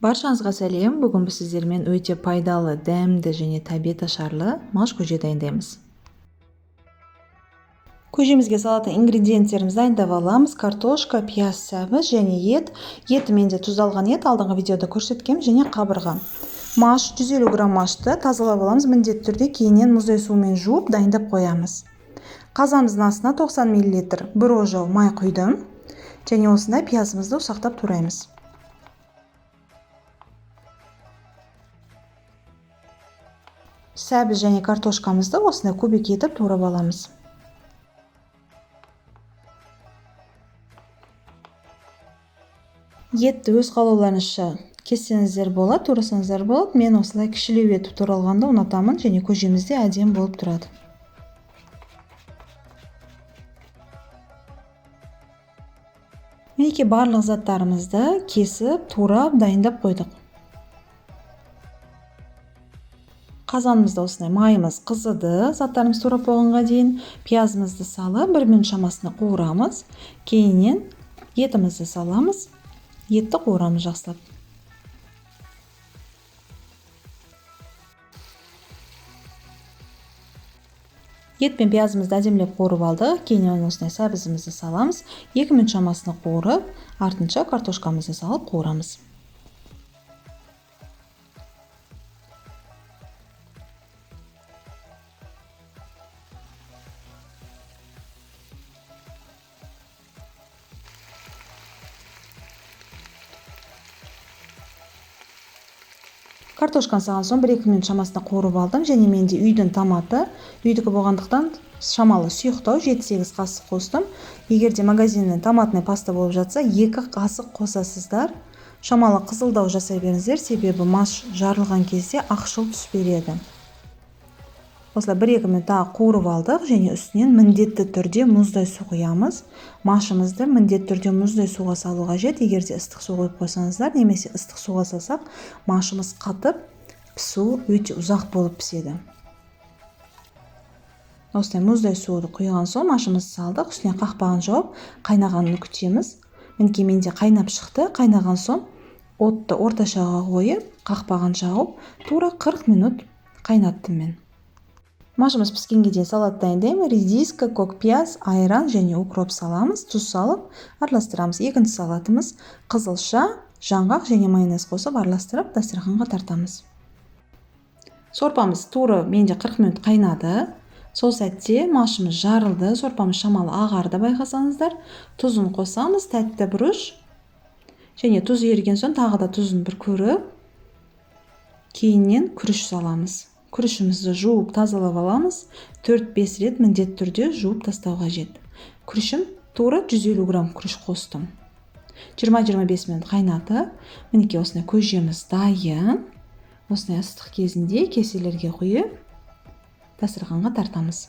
Баршаңызға сәлем. Бүгін біз сіздермен өте пайдалы, дәмді және табиғи ашарлы маш көже дайындаймыз. Көжемізге салатын ингредиенттерімізді дайындап аламыз. Картошка, пияз, сәбіз және ет. Еті менде тұздалған ет, алдыңғы видеода көрсеткем, және қабырға. Маш 150 грамм машты тазалап аламыз. Міндетті түрде кейіннен мұздай сумен жуып дайындап қоямыз. Қазанымыздың астына 90 мл бір ожау май құйдым. Және осындай пиязымызды ұсақтап тураймыз. Сәбіз және картошкамызды осындай кубик етіп турап аламыз. Етті өз қалауларыңызша кессеңіздер болады, турасаңыздар болады. Мен осылай кішілеу етіп туралғанды ұнатамын және көжемізде әдемі болып тұрады. Мінекей барлық заттарымызды кесіп, турап, дайындап қойдық. Қазанымызда осындай майымыз қызыды, заттарымыз турап болғанға дейін пиязымызды салып, 1 минут шамасында қуырамыз. Кейіннен етімізді саламыз. Етті қуырамыз жақсылап. Ет пен пиязымызды әдемілеп қуырып алдық. Кейіннен осындай сәбізімізді саламыз. 2 минут шамасында қуырып, артынша картошкамызды салып қуырамыз. Картошканы салған соң 1-2 минут шамасында қуырып алдым, және менде үйдің томаты, үйдікі болғандықтан шамалы сұйықтау 7-8 қасық қостым. Егерде магазиннен томатный паста болып жатса, 2 қасық қосасыздар. Шамалы қызылдау жасай беріңіздер, себебі маш жарылған кезде ақшыл түс береді. Осылай 1-2 минут қуырып алдық, және үстінен міндетті түрде мұздай су құямыз. Машымызды міндетті түрде мұздай суға салу қажет. Егерде ыстық су қойып қойсаңыздар, немесе ыстық суға салсақ, машымыз қатып, пісу өте ұзақ болып піседі. Осылай мұздай суды құйған соң машымызды салдық, үстіне қақпағын жауып, қайнағанын күтеміз. Мінекей менде қайнап шықты. Қайнаған соң отты орташаға қойып, қақпағын жауып, тура 40 минут қайнаттым мен. Машымыз піскенге дейін салат дайындаймын. Редиска, көк пияз, айран және укроп саламыз. Тұз салып, араластырамыз. Екінші салатымыз қызылша, жаңғақ және майонез қосып араластырып, дастарханға тартамыз. Сорпамыз туры менде 40 минут қайнады. Сол сәтте машымыз жарылды, сорпамыз шамалы ағарды байқасаңыздар. Тұзын қосамыз, тәтті бұрыш. Және тұз еріген соң тағы да тұзын бір көріп, кейіннен күріш саламыз. Күрішімізді жуып тазалап аламыз. 4-5 рет міндетті түрде жуып тастау қажет. Күрішім тура 150 грамм күріш қостым. 20-25 минут қайнаты. Мінекей осындай көжеміз дайын. Осындай ыстық кезінде кеселерге құйып, дастарханға тартамыз.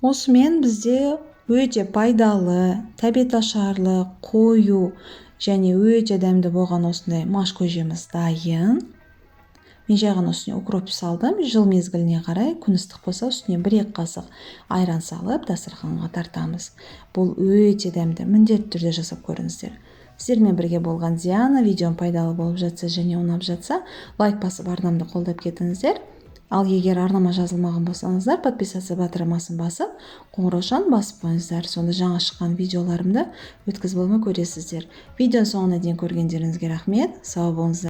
Осымен бізде өте пайдалы, табиғи ашарлы, қою және өте дәмді болған осындай маш көжеміз дайын. Мен жай ғана үстіне укроп салдым. Жыл мезгіліне қарай, күн ыстық болса, үстіне 1-2 қасық айран салып, дастарханға тартамыз. Бұл өте дәмді, міндетті түрде жасап көріңіздер. Сіздермен бірге болған Диана. Видеом пайдалы болып жатса және ұнап жатса, лайк басып арнамды қолдап кетіңіздер. Ал егер арнама жазылмаған болсаңыздар, подписаться батырмасын басып, қоңыраушаны басып қойыңыздар. Сонда жаңа шыққан видеоларымды өткізіп болмай көресіздер. Видео соңына дейін көргендеріңізге рахмет. Сау болыңыздар.